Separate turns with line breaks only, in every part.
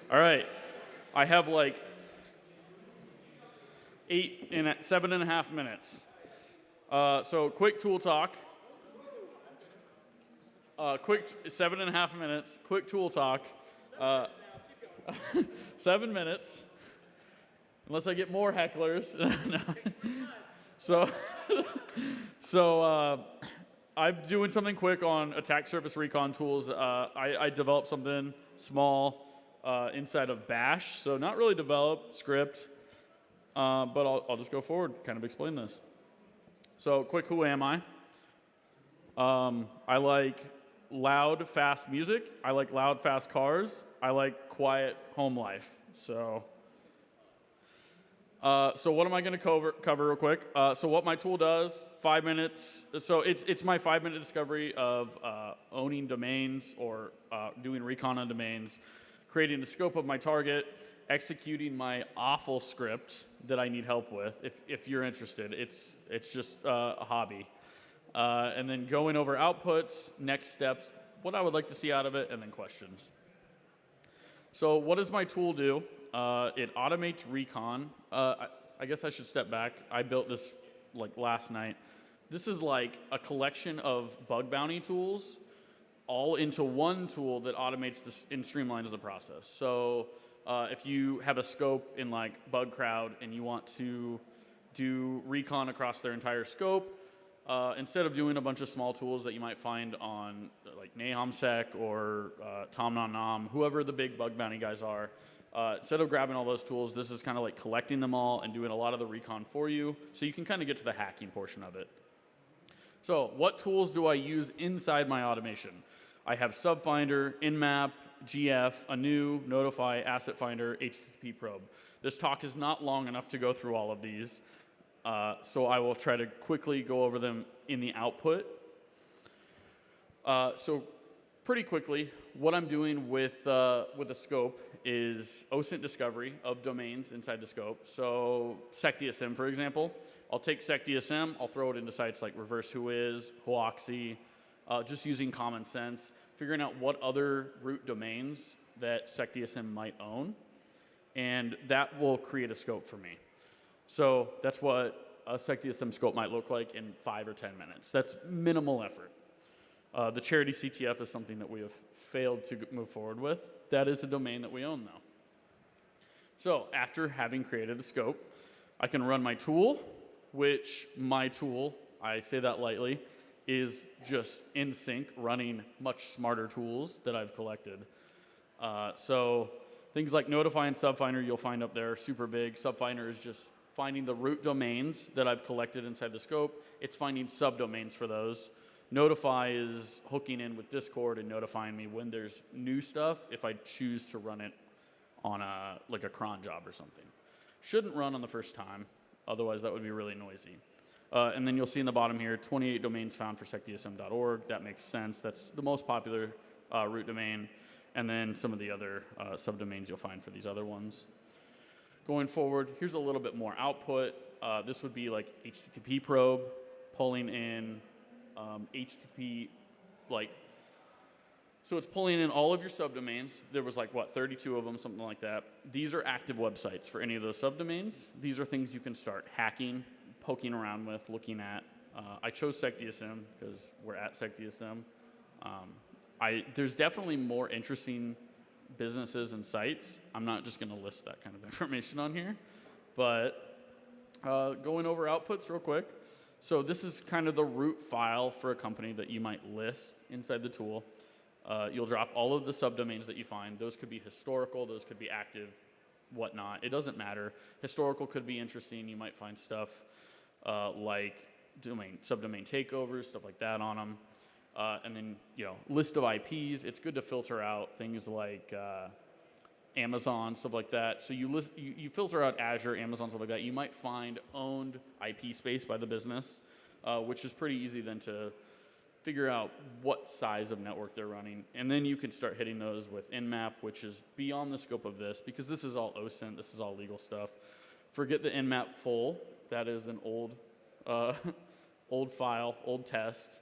All right. I have like 7.5 minutes. So quick tool talk. Quick 7.5 minutes. Quick tool talk. 7 minutes. Unless I get more hecklers. So, I'm doing something quick on attack surface recon tools. I developed something small inside of Bash, so not really developed script, but I'll just go forward, kind of explain this. So, quick, who am I? I like loud, fast music. I like loud, fast cars. I like quiet home life. So what am I going to cover real quick? So what my tool does, 5 minutes. So it's my 5-minute discovery of owning domains or doing recon on domains, creating the scope of my target, executing my awful script that I need help with. If you're interested, it's just a hobby. And then going over outputs, next steps, what I would like to see out of it, and then questions. So what does my tool do? It automates recon. I guess I should step back. I built this like last night. This is like a collection of bug bounty tools all into one tool that automates this and streamlines the process. So if you have a scope in like Bug Crowd and you want to do recon across their entire scope, instead of doing a bunch of small tools that you might find on like NahomSec or TomNomNom, whoever the big bug bounty guys are, instead of grabbing all those tools, this is kind of like collecting them all and doing a lot of the recon for you, so you can kind of get to the hacking portion of it. So what tools do I use inside my automation? I have Subfinder, Nmap, GF, Anu, Notify, Asset Finder, HTTP Probe. This talk is not long enough to go through all of these. So I will try to quickly go over them in the output. So pretty quickly, what I'm doing with a scope is OSINT discovery of domains inside the scope. So SecDSM, for example, I'll take SecDSM, I'll throw it into sites like Reverse Whois, Hoaxi, just using common sense, figuring out what other root domains that SecDSM might own, and that will create a scope for me. So that's what a SecDSM scope might look like in 5 or 10 minutes. That's minimal effort. The charity CTF is something that we have failed to move forward with. That is a domain that we own, though. So after having created a scope, I can run my tool, which my tool, I say that lightly, is just in sync running much smarter tools that I've collected. So things like Notify and Subfinder you'll find up there, super big. Subfinder is just finding the root domains that I've collected inside the scope. It's finding subdomains for those. Notify is hooking in with Discord and notifying me when there's new stuff if I choose to run it on like a cron job or something. Shouldn't run on the first time, otherwise that would be really noisy. And then you'll see in the bottom here, 28 domains found for secdsm.org. That makes sense. That's the most popular root domain. And then some of the other subdomains you'll find for these other ones. Going forward, here's a little bit more output. This would be like HTTP probe, pulling in HTTP, so it's pulling in all of your subdomains. There was like, 32 of them, something like that. These are active websites for any of those subdomains. These are things you can start hacking, poking around with, looking at. I chose SecDSM because we're at SecDSM. There's definitely more interesting businesses and sites. I'm not just going to list that kind of information on here. But going over outputs real quick. So this is kind of the root file for a company that you might list inside the tool. You'll drop all of the subdomains that you find. Those could be historical, those could be active, whatnot. It doesn't matter. Historical could be interesting. You might find stuff like subdomain takeovers, stuff like that on them. And then, list of IPs. It's good to filter out things like Amazon, stuff like that. So you filter out Azure, Amazon, stuff like that. You might find owned IP space by the business, which is pretty easy then to figure out what size of network they're running. And then you can start hitting those with Nmap, which is beyond the scope of this, because this is all OSINT, this is all legal stuff. Forget the Nmap full. That is an old file, old test.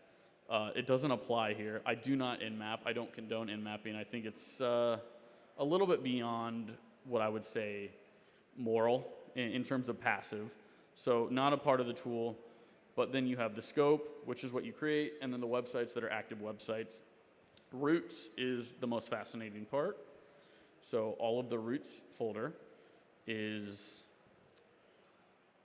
It doesn't apply here. I do not Nmap. I don't condone Nmapping. I think it's a little bit beyond what I would say moral in terms of passive. So not a part of the tool, but then you have the scope, which is what you create, and then the websites that are active websites. Routes is the most fascinating part. So all of the routes folder is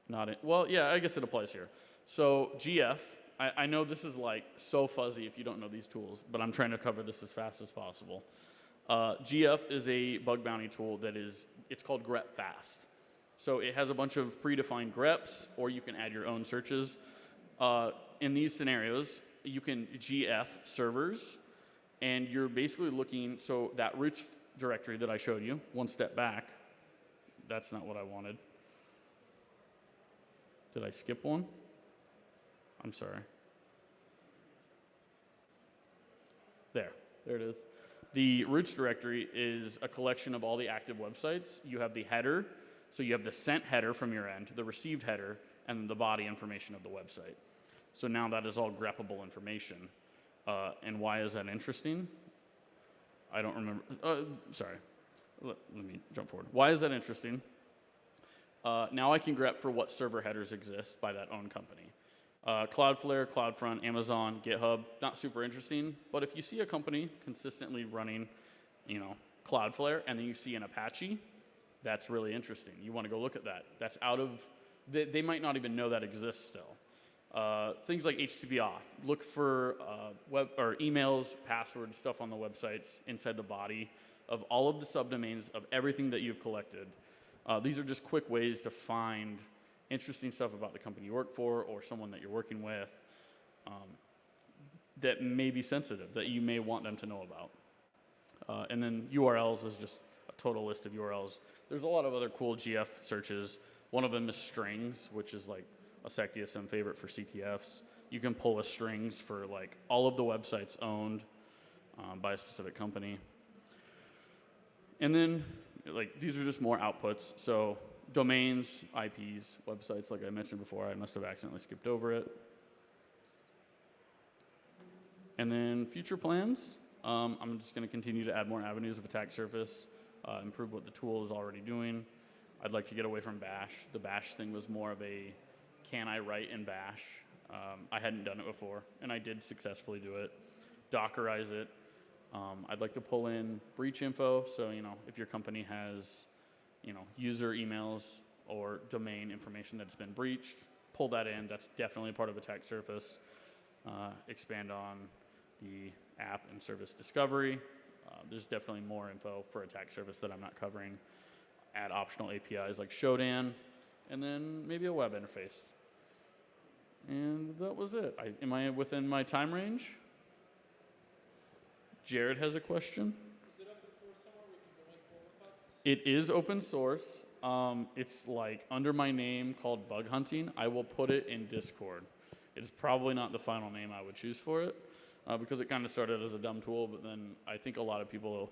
not in, well, yeah, I guess it applies here. So GF, I know this is like so fuzzy if you don't know these tools, but I'm trying to cover this as fast as possible. GF is a bug bounty tool that it's called grep fast. So it has a bunch of predefined greps, or you can add your own searches. In these scenarios, you can GF servers, and you're basically looking, so that routes directory that I showed you, one step back, that's not what I wanted. Did I skip one? I'm sorry. There it is. The routes directory is a collection of all the active websites. You have the header, so you have the sent header from your end, the received header, and the body information of the website. So now that is all greppable information. And why is that interesting? I don't remember. Sorry. Let me jump forward. Why is that interesting? Now I can grep for what server headers exist by that own company. Cloudflare, CloudFront, Amazon, GitHub, not super interesting. But if you see a company consistently running, Cloudflare, and then you see an Apache, that's really interesting. You want to go look at that. That's out of, they might not even know that exists still. Things like HTTP auth. Look for web or emails, passwords, stuff on the websites inside the body of all of the subdomains of everything that you've collected. These are just quick ways to find interesting stuff about the company you work for or someone that you're working with that may be sensitive, that you may want them to know about. And then URLs is just a total list of URLs. There's a lot of other cool GF searches. One of them is strings, which is like a SecDSM favorite for CTFs. You can pull a strings for like all of the websites owned by a specific company. And then like these are just more outputs. So domains, IPs, websites, like I mentioned before, I must have accidentally skipped over it. And then future plans, I'm just gonna continue to add more avenues of attack surface, improve what the tool is already doing. I'd like to get away from bash. The bash thing was more of a, can I write in bash? I hadn't done it before, and I did successfully do it. Dockerize it. I'd like to pull in breach info, so if your company has user emails or domain information that's been breached, pull that in. That's definitely part of attack surface. Expand on the app and service discovery. There's definitely more info for attack surface that I'm not covering. Add optional APIs like Shodan, and then maybe a web interface. And that was it. Am I within my time range? Jared has a question.
Is it open source somewhere we can go pull requests?
It is open source. It's like under my name called Bug Hunting. I will put it in Discord. It's probably not the final name I would choose for it because it kind of started as a dumb tool, but then I think a lot of people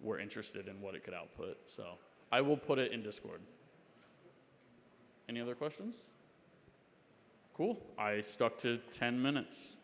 were interested in what it could output. So I will put it in Discord. Any other questions? Cool. I stuck to 10 minutes.